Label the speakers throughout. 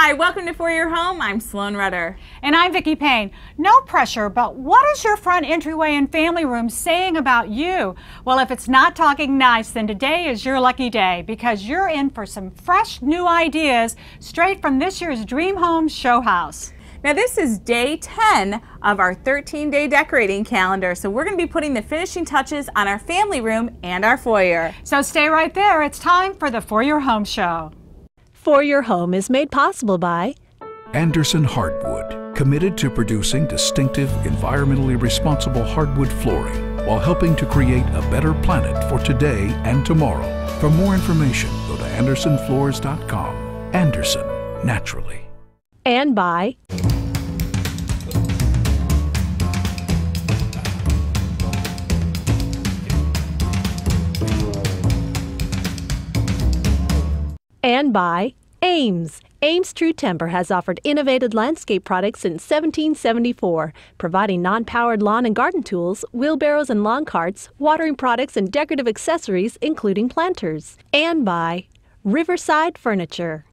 Speaker 1: Hi, welcome to For Your Home. I'm Sloan Rudder.
Speaker 2: And I'm Vicki Payne. No pressure, but what is your front entryway and family room saying about you? Well, if it's not talking nice, then today is your lucky day because you're in for some fresh new ideas straight from this year's Dream Home Show House.
Speaker 1: Now this is day 10 of our 13-day decorating calendar, so we're going to be putting the finishing touches on our family room and our foyer.
Speaker 2: So stay right there. It's time for the For Your Home Show.
Speaker 3: For Your Home is made possible by
Speaker 4: Andersen Hardwood, committed to producing distinctive, environmentally responsible hardwood flooring while helping to create a better planet for today and tomorrow. For more information, go to andersenfloors.com. Andersen, naturally.
Speaker 3: and by Ames. Ames True Timber has offered innovative landscape products since 1774, providing non-powered lawn and garden tools, wheelbarrows and lawn carts, watering products and decorative accessories, including planters. And by Riverside Furniture.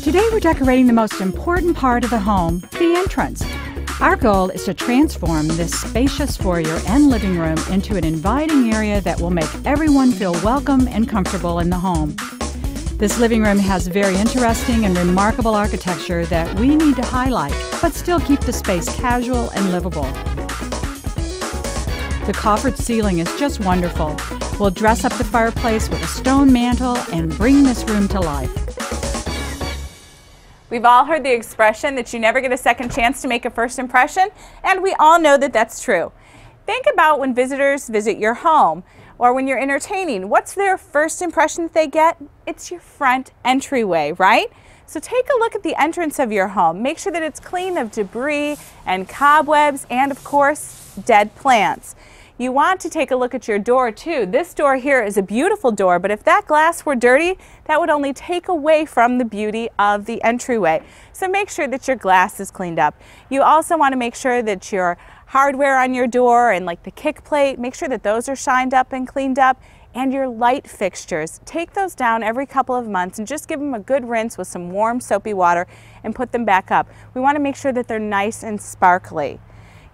Speaker 2: Today we're decorating the most important part of the home, the entrance. Our goal is to transform this spacious foyer and living room into an inviting area that will make everyone feel welcome and comfortable in the home. This living room has very interesting and remarkable architecture that we need to highlight, but still keep the space casual and livable. The coffered ceiling is just wonderful. We'll dress up the fireplace with a stone mantle and bring this room to life.
Speaker 1: We've all heard the expression that you never get a second chance to make a first impression, and we all know that that's true. Think about when visitors visit your home or when you're entertaining. What's their first impression that they get? It's your front entryway, right? So take a look at the entrance of your home. Make sure that it's clean of debris and cobwebs and, of course, dead plants. You want to take a look at your door too. This door here is a beautiful door, but if that glass were dirty, that would only take away from the beauty of the entryway. So make sure that your glass is cleaned up. You also want to make sure that your hardware on your door and like the kick plate, make sure that those are shined up and cleaned up. And your light fixtures, take those down every couple of months and just give them a good rinse with some warm soapy water and put them back up. We want to make sure that they're nice and sparkly.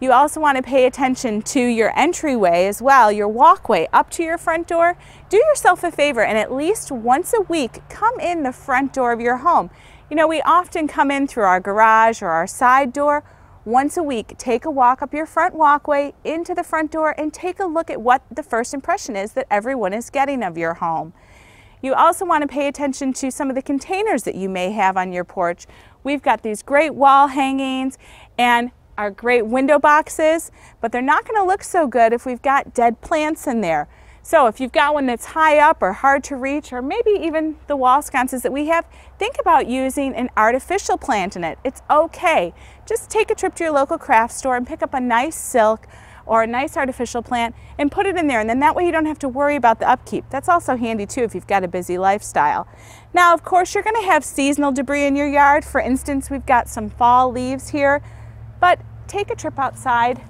Speaker 1: You also want to pay attention to your entryway as well, your walkway up to your front door. Do yourself a favor and at least once a week come in the front door of your home. You know, we often come in through our garage or our side door. Once a week, take a walk up your front walkway into the front door and take a look at what the first impression is that everyone is getting of your home. You also want to pay attention to some of the containers that you may have on your porch. We've got these great wall hangings and our great window boxes, but they're not going to look so good if we've got dead plants in there. So if you've got one that's high up or hard to reach, or maybe even the wall sconces that we have, think about using an artificial plant in it. It's okay. Just take a trip to your local craft store and pick up a nice silk or a nice artificial plant and put it in there, and then that way you don't have to worry about the upkeep. That's also handy too if you've got a busy lifestyle. Now, of course, you're going to have seasonal debris in your yard. For instance, we've got some fall leaves here, but take a trip outside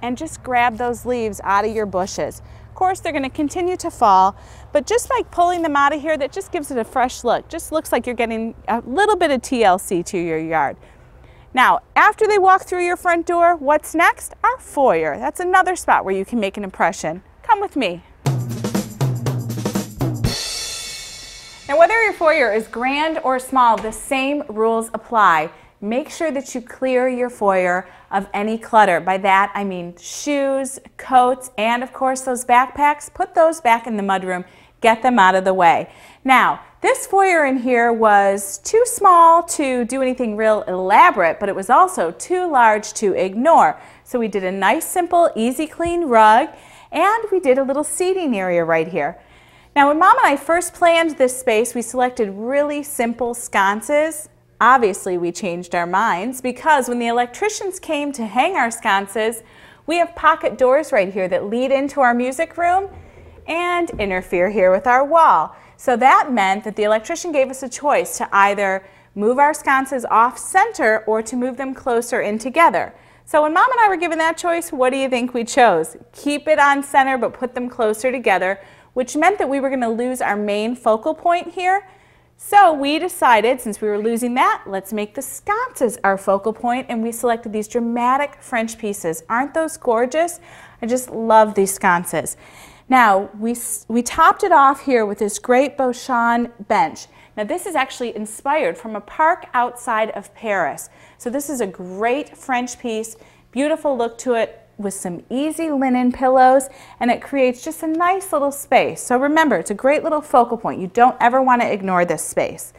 Speaker 1: and just grab those leaves out of your bushes. Of course, they're going to continue to fall, but just by pulling them out of here, that just gives it a fresh look. Just looks like you're getting a little bit of TLC to your yard. Now, after they walk through your front door, what's next? Our foyer. That's another spot where you can make an impression. Come with me. Now, whether your foyer is grand or small, the same rules apply. make sure that you clear your foyer of any clutter. By that, I mean shoes, coats, and of course those backpacks. Put those back in the mudroom. Get them out of the way. Now, this foyer in here was too small to do anything real elaborate, but it was also too large to ignore. So we did a nice, simple, easy clean rug, and we did a little seating area right here. Now, when Mom and I first planned this space, we selected really simple sconces. Obviously, we changed our minds because when the electricians came to hang our sconces, we have pocket doors right here that lead into our music room and interfere here with our wall. So that meant that the electrician gave us a choice to either move our sconces off center or to move them closer in together. So when Mom and I were given that choice, what do you think we chose? Keep it on center but put them closer together, which meant that we were going to lose our main focal point here. So we decided, since we were losing that, let's make the sconces our focal point, and we selected these dramatic French pieces. Aren't those gorgeous? I just love these sconces. Now, we topped it off here with this great Beaujon Bench. Now, this is actually inspired from a park outside of Paris. So this is a great French piece, beautiful look to it, with some easy linen pillows, and it creates just a nice little space. So remember, it's a great little focal point. You don't ever want to ignore this space.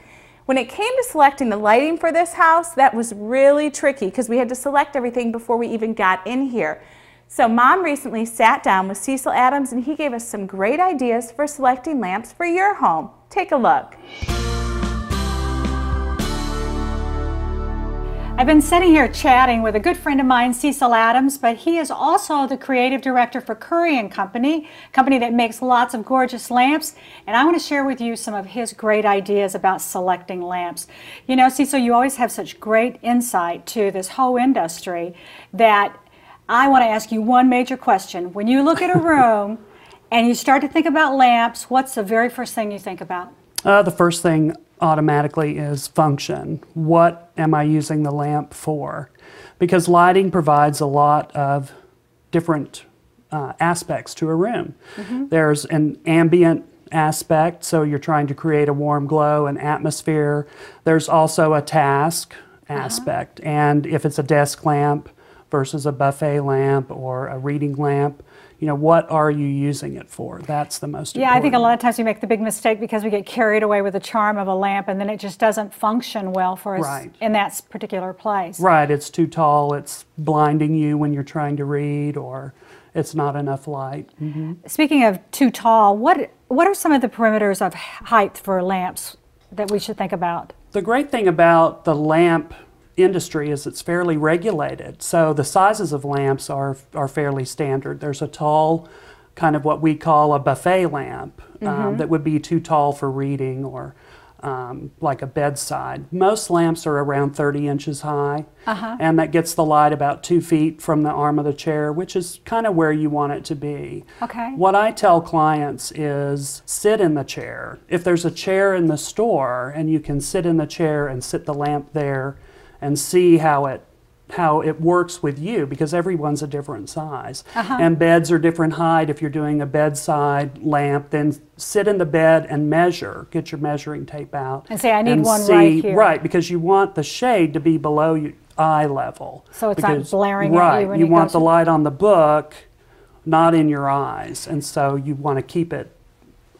Speaker 1: When it came to selecting the lighting for this house, that was really tricky because we had to select everything before we even got in here. So Mom recently sat down with Cecil Adams and he gave us some great ideas for selecting lamps for your home. Take a look.
Speaker 2: I've been sitting here chatting with a good friend of mine, Cecil Adams, but he is also the creative director for Currey and Company, a company that makes lots of gorgeous lamps, and I want to share with you some of his great ideas about selecting lamps. You know, Cecil, you always have such great insight to this whole industry that I want to ask you one major question. When you look at a room and you start to think about lamps, what's the very first thing you think about?
Speaker 5: The first thing automatically is function. What am I using the lamp for? Because lighting provides a lot of different aspects to a room. There's an ambient aspect, so you're trying to create a warm glow, an atmosphere. There's also a task aspect, and if it's a desk lamp versus a buffet lamp or a reading lamp, you know, what are you using it for? That's the most important.
Speaker 2: Yeah, I think a lot of times we make the big mistake because we get carried away with the charm of a lamp and then it just doesn't function well for us in that particular place.
Speaker 5: Right, it's too tall, it's blinding you when you're trying to read, or it's not enough light.
Speaker 2: Speaking of too tall, what are some of the perimeters of height for lamps that we should think about?
Speaker 5: The great thing about the lamp industry is it's fairly regulated. So the sizes of lamps are fairly standard. There's a tall, kind of what we call a buffet lamp that would be too tall for reading, or like a bedside. Most lamps are around 30 inches high, and that gets the light about 2 feet from the arm of the chair, which is kind of where you want it to be. What I tell clients is sit in the chair. If there's a chair in the store and you can sit in the chair and sit the lamp there and see how it works with you, because everyone's a different size. And beds are different height. If you're doing a bedside lamp, then sit in the bed and measure. Get your measuring tape out.
Speaker 2: And say, I need one right here.
Speaker 5: Right, because you want the shade to be below your eye level.
Speaker 2: So it's not blaring
Speaker 5: at
Speaker 2: you when
Speaker 5: you want the light on the book, not in your eyes. And so you want to keep it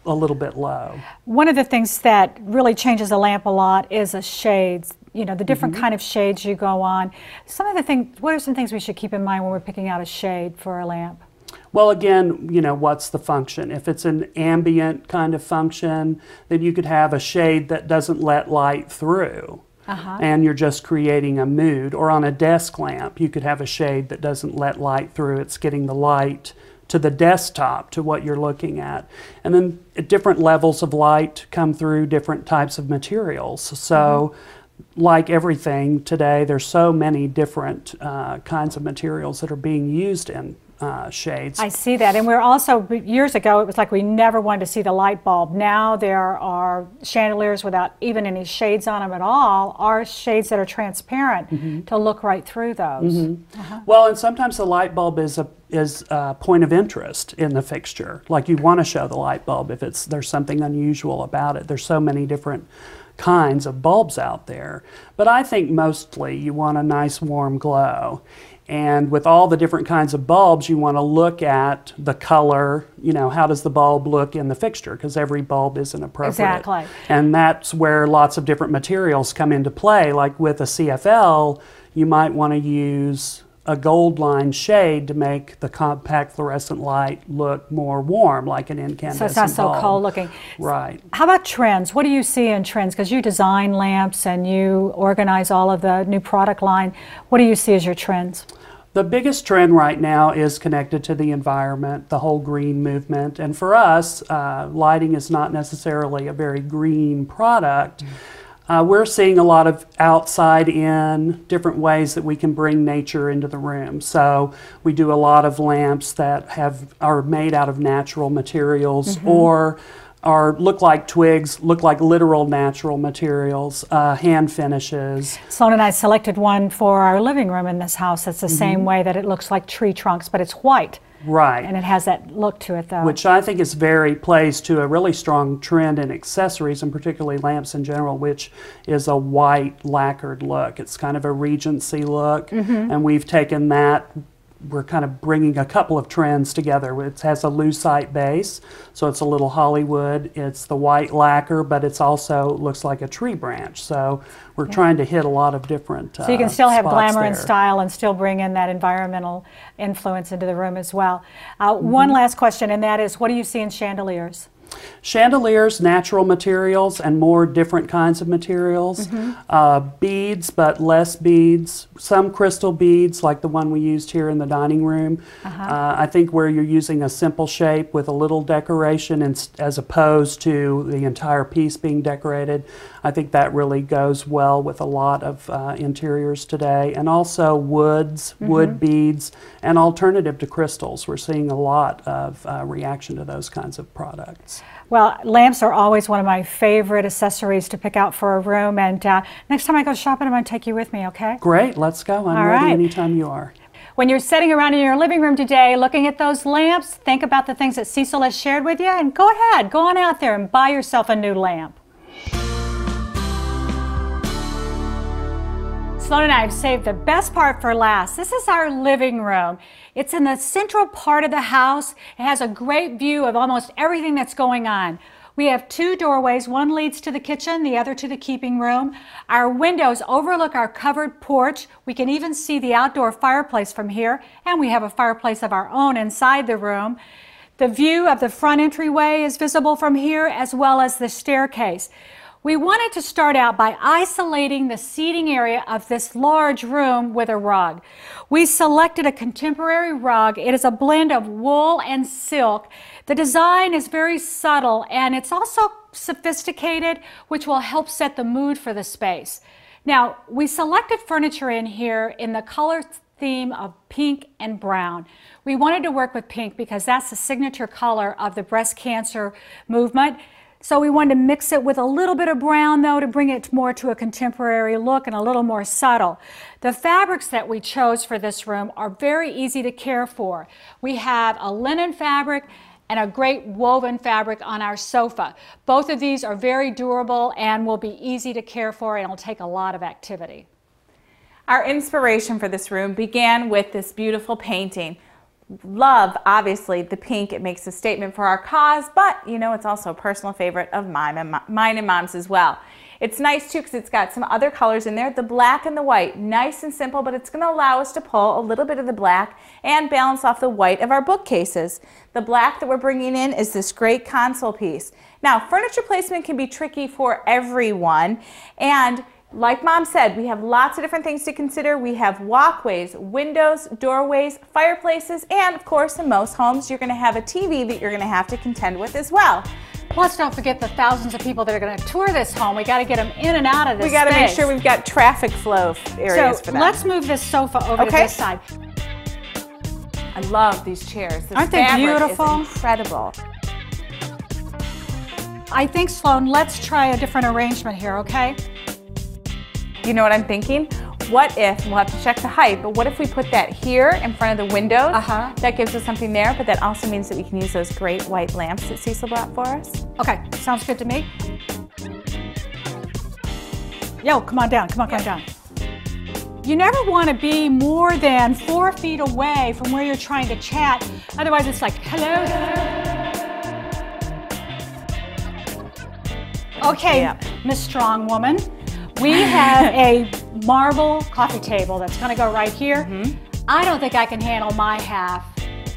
Speaker 5: a little bit low.
Speaker 2: One of the things that really changes a lamp a lot is the shades. You know, the different kind of shades you go on. What are some things we should keep in mind when we're picking out a shade for a lamp?
Speaker 5: Well, again, you know, what's the function? If it's an ambient kind of function, then you could have a shade that doesn't let light through. And you're just creating a mood. Or on a desk lamp, you could have a shade that doesn't let light through. It's getting the light to the desktop, to what you're looking at. And then different levels of light come through different types of materials. So like everything today, there's so many different kinds of materials that are being used in shades.
Speaker 2: I see that, and we're also, years ago, it was like we never wanted to see the light bulb. Now there are chandeliers without even any shades on them at all, or shades that are transparent to look right through those.
Speaker 5: Well, and sometimes the light bulb is a point of interest in the fixture. Like you want to show the light bulb if there's something unusual about it. There's so many different kinds of bulbs out there. But I think mostly you want a nice warm glow. And with all the different kinds of bulbs, you want to look at the color, you know, how does the bulb look in the fixture, because every bulb isn't appropriate.
Speaker 1: Exactly.
Speaker 5: And that's where lots of different materials come into play. Like with a CFL, you might want to use a gold line shade to make the compact fluorescent light look more warm, like an incandescent
Speaker 2: So it's not so
Speaker 5: bulb.
Speaker 2: cold looking.
Speaker 5: Right.
Speaker 2: How about trends? What do you see in trends? Because you design lamps and you organize all of the new product line. What do you see as your trends?
Speaker 5: The biggest trend right now is connected to the environment, the whole green movement. And for us, lighting is not necessarily a very green product. We're seeing a lot of outside in, different ways that we can bring nature into the room. So we do a lot of lamps that are made out of natural materials or look like twigs, look like literal natural materials, hand finishes.
Speaker 2: Sloan and I selected one for our living room in this house. It's the same way that it looks like tree trunks, but it's white.
Speaker 5: Right.
Speaker 2: And it has that look to it, though.
Speaker 5: Which I think is plays to a really strong trend in accessories, and particularly lamps in general, which is a white lacquered look. It's kind of a Regency look, and we've taken that. We're kind of bringing a couple of trends together. It has a lucite base, so it's a little Hollywood. It's the white lacquer, but it's also looks like a tree branch. So we're trying to hit a lot of different
Speaker 2: So you can still have glamour and
Speaker 5: there.
Speaker 2: style and still bring in that environmental influence into the room as well. One last question, and that is, what do you see in chandeliers?
Speaker 5: Chandeliers, natural materials, and more different kinds of materials. Beads, but less beads. Some crystal beads, like the one we used here in the dining room. I think where you're using a simple shape with a little decoration as opposed to the entire piece being decorated, I think that really goes well with a lot of interiors today. And also woods, wood beads, and alternative to crystals. We're seeing a lot of reaction to those kinds of products.
Speaker 2: Well, lamps are always one of my favorite accessories to pick out for a room, and next time I go shopping, I'm going to take you with me, okay?
Speaker 5: Great, let's go. I'm ready anytime you are.
Speaker 2: When you're sitting around in your living room today looking at those lamps, think about the things that Cecil has shared with you, and go ahead, go on out there and buy yourself a new lamp. Sloan and I have saved the best part for last. This is our living room. It's in the central part of the house. It has a great view of almost everything that's going on. We have two doorways. One leads to the kitchen, the other to the keeping room. Our windows overlook our covered porch. We can even see the outdoor fireplace from here, and we have a fireplace of our own inside the room. The view of the front entryway is visible from here, as well as the staircase. We wanted to start out by isolating the seating area of this large room with a rug. We selected a contemporary rug. It is a blend of wool and silk. The design is very subtle, and it's also sophisticated, which will help set the mood for the space. Now, we selected furniture in here in the color theme of pink and brown. We wanted to work with pink because that's the signature color of the breast cancer movement. So we wanted to mix it with a little bit of brown, though, to bring it more to a contemporary look and a little more subtle. The fabrics that we chose for this room are very easy to care for. We have a linen fabric and a great woven fabric on our sofa. Both of these are very durable and will be easy to care for, and it'll take a lot of activity.
Speaker 1: Our inspiration for this room began with this beautiful painting. Love, obviously, the pink. It makes a statement for our cause, but you know, it's also a personal favorite of mine and Mom's as well. It's nice too because it's got some other colors in there, the black and the white. Nice and simple, but it's going to allow us to pull a little bit of the black and balance off the white of our bookcases. The black that we're bringing in is this great console piece. Now, furniture placement can be tricky for everyone, and like Mom said, we have lots of different things to consider. We have walkways, windows, doorways, fireplaces, and of course in most homes you're going to have a TV that you're going to have to contend with as well.
Speaker 2: Plus, don't forget the thousands of people that are going to tour this home. We got to get them in and out of this
Speaker 1: We got to make sure we've got traffic flow areas for them.
Speaker 2: Let's move this sofa over to this side.
Speaker 1: I love these chairs. This
Speaker 2: Aren't they
Speaker 1: fabric
Speaker 2: beautiful?
Speaker 1: is incredible.
Speaker 2: I think, Sloan, let's try a different arrangement here, okay?
Speaker 1: You know what I'm thinking? What if, we'll have to check the height, but what if we put that here in front of the windows? That gives us something there, but that also means that we can use those great white lamps that Cecil brought for us.
Speaker 2: Okay, sounds good to me. Yo, come on down, come on down. You never want to be more than 4 feet away from where you're trying to chat. Otherwise, it's like, hello. Okay, Miss Strong Woman, we have a marble coffee table that's going to go right here. I don't think I can handle my half.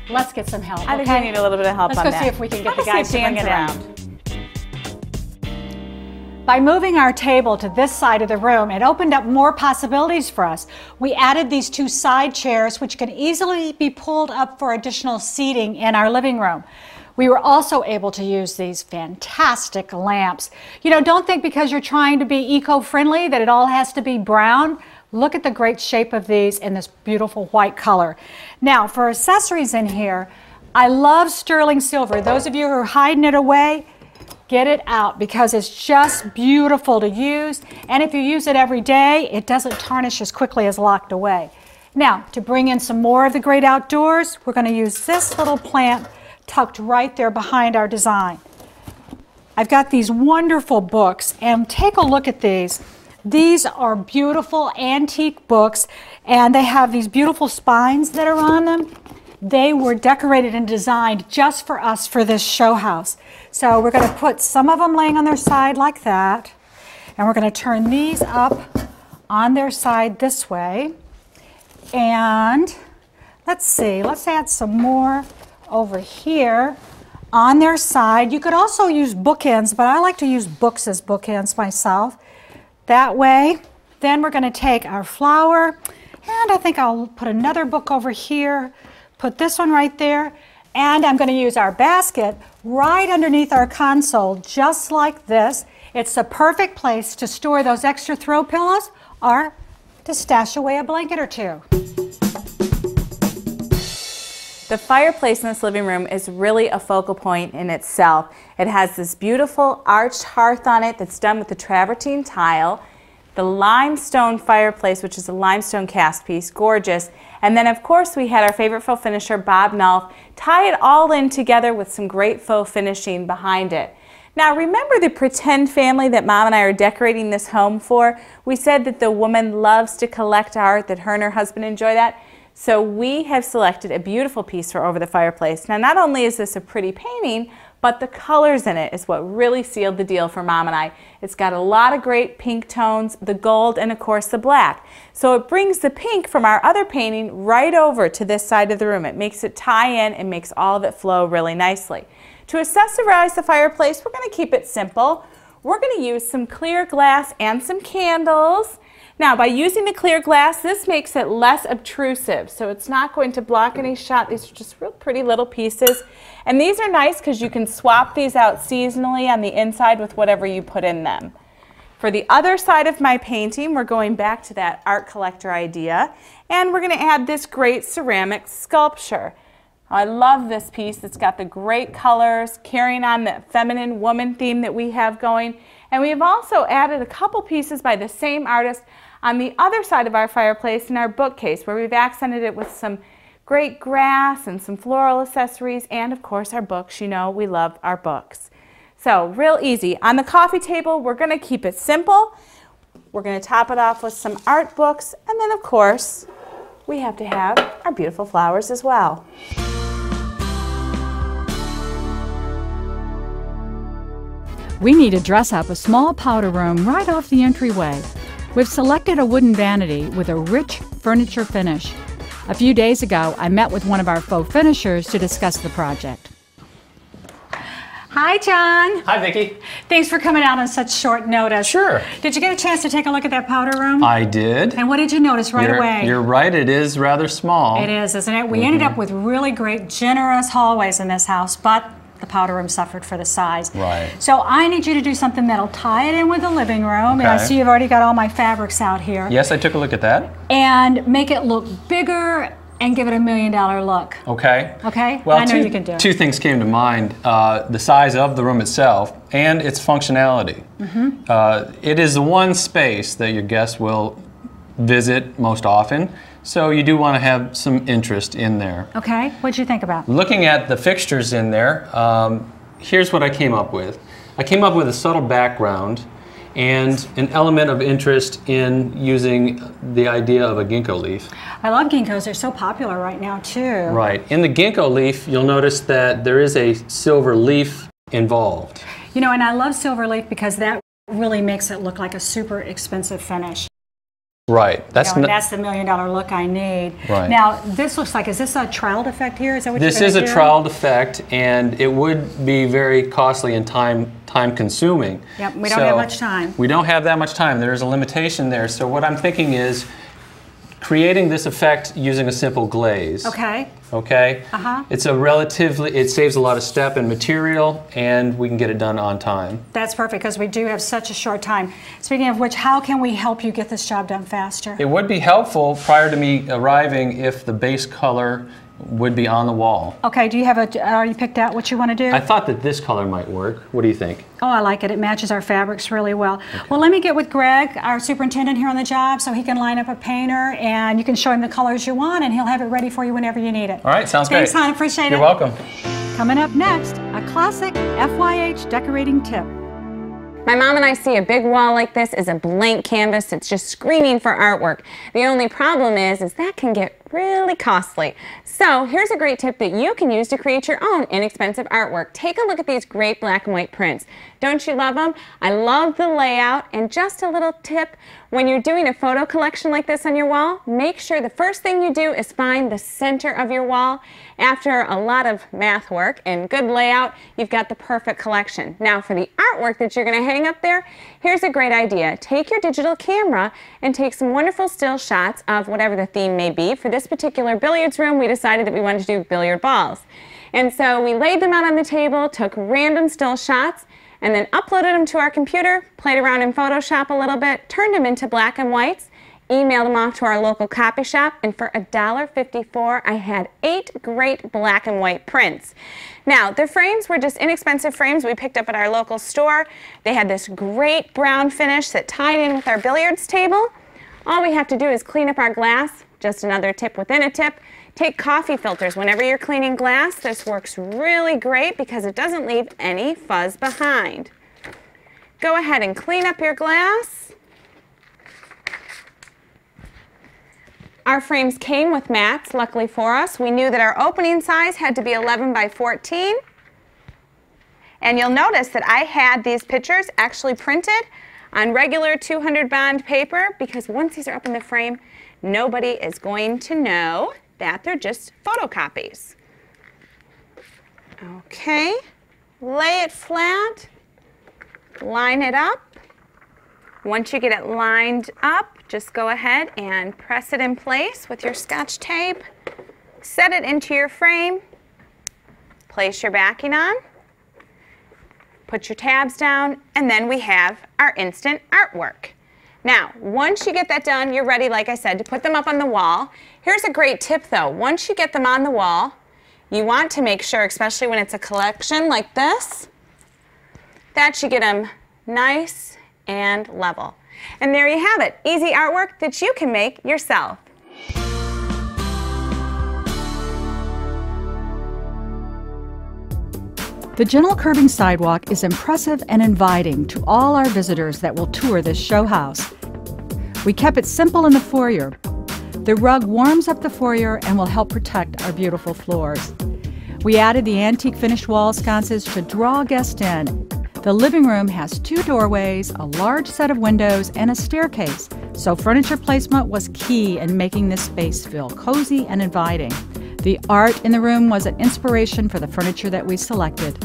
Speaker 2: Let's get some help.
Speaker 1: I think we need a little bit of help on that.
Speaker 2: Let's go see if we can get the guys to bring it around. By moving our table to this side of the room, it opened up more possibilities for us. We added these 2 side chairs, which can easily be pulled up for additional seating in our living room. We were also able to use these fantastic lamps. You know, don't think because you're trying to be eco-friendly that it all has to be brown. Look at the great shape of these in this beautiful white color. Now, for accessories in here, I love sterling silver. Those of you who are hiding it away, get it out because it's just beautiful to use. And if you use it every day, it doesn't tarnish as quickly as locked away. Now, to bring in some more of the great outdoors, we're going to use this little plant tucked right there behind our design. I've got these wonderful books, and take a look at these. These are beautiful antique books, and they have these beautiful spines that are on them. They were decorated and designed just for us for this show house. So we're going to put some of them laying on their side like that, and we're going to turn these up on their side this way. And let's see, let's add some more over here on their side. You could also use bookends, but I like to use books as bookends myself. That way, then we're going to take our flower, and I think I'll put another book over here, put this one right there, and I'm going to use our basket right underneath our console, just like this. It's the perfect place to store those extra throw pillows or to stash away a blanket or 2.
Speaker 1: The fireplace in this living room is really a focal point in itself. It has this beautiful arched hearth on it that's done with the travertine tile, the limestone fireplace, which is a limestone cast piece, gorgeous. And then of course we had our favorite faux finisher, Bob Nulf, tie it all in together with some great faux finishing behind it. Now remember the pretend family that Mom and I are decorating this home for? We said that the woman loves to collect art, that her and her husband enjoy that. So we have selected a beautiful piece for over the fireplace. Now not only is this a pretty painting, but the colors in it is what really sealed the deal for Mom and I. It's got a lot of great pink tones, the gold, and of course the black. So it brings the pink from our other painting right over to this side of the room. It makes it tie in and makes all of it flow really nicely. To accessorize the fireplace, we're going to keep it simple. We're going to use some clear glass and some candles. Now, by using the clear glass, this makes it less obtrusive, so it's not going to block any shot. These are just real pretty little pieces. And these are nice because you can swap these out seasonally on the inside with whatever you put in them. For the other side of my painting, we're going back to that art collector idea, and we're going to add this great ceramic sculpture. I love this piece. It's got the great colors, carrying on that feminine woman theme that we have going. And we've also added a couple pieces by the same artist on the other side of our fireplace in our bookcase, where we've accented it with some great grass and some floral accessories, and of course our books. You know, we love our books. So real easy. On the coffee table, we're going to keep it simple. We're going to top it off with some art books, and then of course we have to have our beautiful flowers as well.
Speaker 2: We need to dress up a small powder room right off the entryway. We've selected a wooden vanity with a rich furniture finish. A few days ago, I met with one of our faux finishers to discuss the project. Hi, John.
Speaker 6: Hi, Vicki.
Speaker 2: Thanks for coming out on such short notice.
Speaker 6: Sure.
Speaker 2: Did you get a chance to take a look at that powder room?
Speaker 6: I did.
Speaker 2: And what did you notice right away?
Speaker 6: You're right, it is rather small.
Speaker 2: It is, isn't it? We ended up with really great, generous hallways in this house, but the powder room suffered for the size.
Speaker 6: Right.
Speaker 2: So I need you to do something that'll tie it in with the living room.
Speaker 6: Okay.
Speaker 2: And I see you've already got all my fabrics out here.
Speaker 6: Yes, I took a look at that.
Speaker 2: And make it look bigger and give it $1 million look.
Speaker 6: Okay.
Speaker 2: Okay?
Speaker 6: Well,
Speaker 2: I know you can do it.
Speaker 6: Two things came to mind. The size of the room itself and its functionality. It is the one space that your guests will visit most often. So you do want to have some interest in there.
Speaker 2: Okay, what'd you think about?
Speaker 6: Looking at the fixtures in there, here's what I came up with. I came up with a subtle background, and an element of interest in using the idea of a ginkgo leaf.
Speaker 7: I love ginkgos. They're so popular right now too.
Speaker 6: Right. In the ginkgo leaf, you'll notice that there is a silver leaf involved.
Speaker 7: You know, and I love silver leaf because that really makes it look like a super expensive finish.
Speaker 6: Right.
Speaker 7: That's the $1 million look I need.
Speaker 6: Right.
Speaker 7: Now, this looks like, is this a troweled effect here? Is that what
Speaker 6: this
Speaker 7: you're
Speaker 6: is a
Speaker 7: do?
Speaker 6: troweled effect, and it would be very costly and time consuming.
Speaker 7: Yep, we don't have much time.
Speaker 6: We don't have that much time. There's a limitation there. So what I'm thinking is creating this effect using a simple glaze.
Speaker 7: Okay.
Speaker 6: Okay? It's a relatively, it saves a lot of step and material, and we can get it done on time.
Speaker 7: That's perfect, because we do have such a short time. Speaking of which, how can we help you get this job done faster?
Speaker 6: It would be helpful prior to me arriving if the base color would be on the wall.
Speaker 7: Okay, do you have already picked out what you want to do?
Speaker 6: I thought that this color might work. What do you think?
Speaker 7: Oh, I like it. It matches our fabrics really well. Okay. Well, let me get with Greg, our superintendent here on the job, so he can line up a painter and you can show him the colors you want and he'll have it ready for you whenever you need it.
Speaker 6: All right, sounds
Speaker 7: great. Thanks, hon. Appreciate it.
Speaker 6: You're welcome.
Speaker 2: Coming up next, a classic FYH decorating tip.
Speaker 8: My mom and I see a big wall like this as a blank canvas. It's just screaming for artwork. The only problem is that can get really costly. So here's a great tip that you can use to create your own inexpensive artwork. Take a look at these great black and white prints. Don't you love them? I love the layout, and just a little tip, when you're doing a photo collection like this on your wall, make sure the first thing you do is find the center of your wall. After a lot of math work and good layout, you've got the perfect collection. Now for the artwork that you're going to hang up there, here's a great idea. Take your digital camera and take some wonderful still shots of whatever the theme may be. For this particular billiards room, we decided that we wanted to do billiard balls. And so we laid them out on the table, took random still shots, and then uploaded them to our computer, played around in Photoshop a little bit, turned them into black and whites, emailed them off to our local copy shop, and for $1.54, I had 8 great black and white prints. Now, the frames were just inexpensive frames we picked up at our local store. They had this great brown finish that tied in with our billiards table. All we have to do is clean up our glass. Just another tip within a tip. Take coffee filters whenever you're cleaning glass. This works really great because it doesn't leave any fuzz behind. Go ahead and clean up your glass. Our frames came with mats, luckily for us. We knew that our opening size had to be 11 by 14. And you'll notice that I had these pictures actually printed on regular 200 bond paper, because once these are up in the frame, nobody is going to know that they're just photocopies. Okay, lay it flat, line it up. Once you get it lined up, just go ahead and press it in place with your Scotch tape. Set it into your frame. Place your backing on. Put your tabs down, and then we have our instant artwork. Now, once you get that done, you're ready, like I said, to put them up on the wall. Here's a great tip though. Once you get them on the wall, you want to make sure, especially when it's a collection like this, that you get them nice and level. And there you have it, easy artwork that you can make yourself.
Speaker 2: The gentle curving sidewalk is impressive and inviting to all our visitors that will tour this show house. We kept it simple in the foyer. The rug warms up the foyer and will help protect our beautiful floors. We added the antique finished wall sconces to draw guests in. The living room has 2 doorways, a large set of windows, and a staircase, so furniture placement was key in making this space feel cozy and inviting. The art in the room was an inspiration for the furniture that we selected.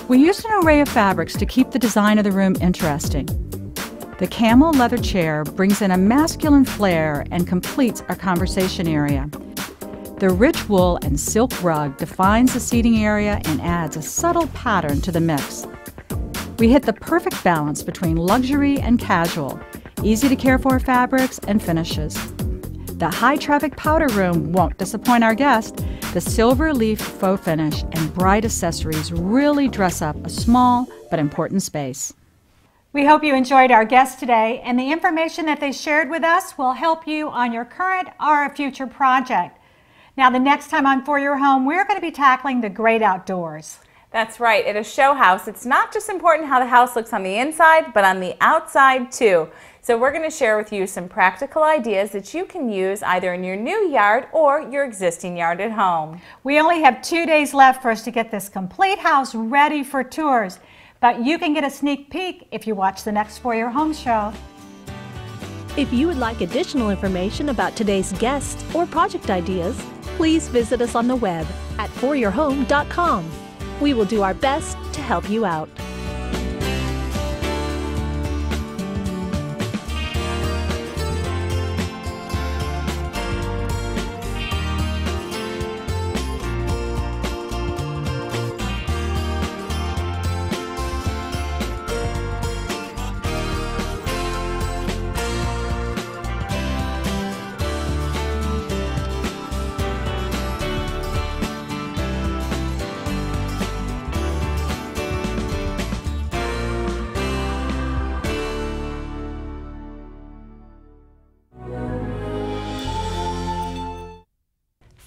Speaker 2: We used an array of fabrics to keep the design of the room interesting. The camel leather chair brings in a masculine flair and completes our conversation area. The rich wool and silk rug defines the seating area and adds a subtle pattern to the mix. We hit the perfect balance between luxury and casual, easy to care for fabrics and finishes. The high-traffic powder room won't disappoint our guests. The silver leaf faux finish and bright accessories really dress up a small but important space.
Speaker 7: We hope you enjoyed our guests today, and the information that they shared with us will help you on your current or a future project. Now, the next time on For Your Home, we're going to be tackling the great outdoors.
Speaker 1: That's right. At a show house, it's not just important how the house looks on the inside, but on the outside too. So we're going to share with you some practical ideas that you can use either in your new yard or your existing yard at home.
Speaker 7: We only have 2 days left for us to get this complete house ready for tours, but you can get a sneak peek if you watch the next Foyer Home Show.
Speaker 3: If you would like additional information about today's guests or project ideas, please visit us on the web at foyerhome.com. We will do our best to help you out.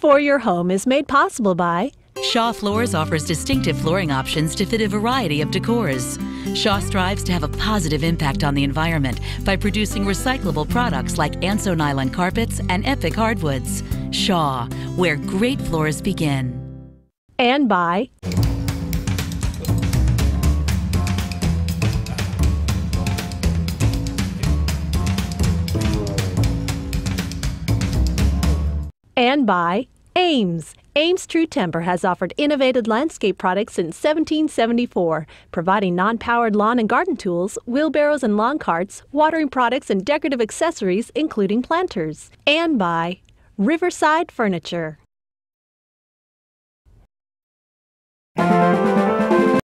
Speaker 3: Foyer Home is made possible by
Speaker 9: Shaw Floors offers distinctive flooring options to fit a variety of decors. Shaw strives to have a positive impact on the environment by producing recyclable products like Anso nylon carpets and Epic hardwoods. Shaw, where great floors begin.
Speaker 3: and by Ames. Ames True Timber has offered innovative landscape products since 1774, providing non-powered lawn and garden tools, wheelbarrows and lawn carts, watering products and decorative accessories, including planters. And by Riverside Furniture.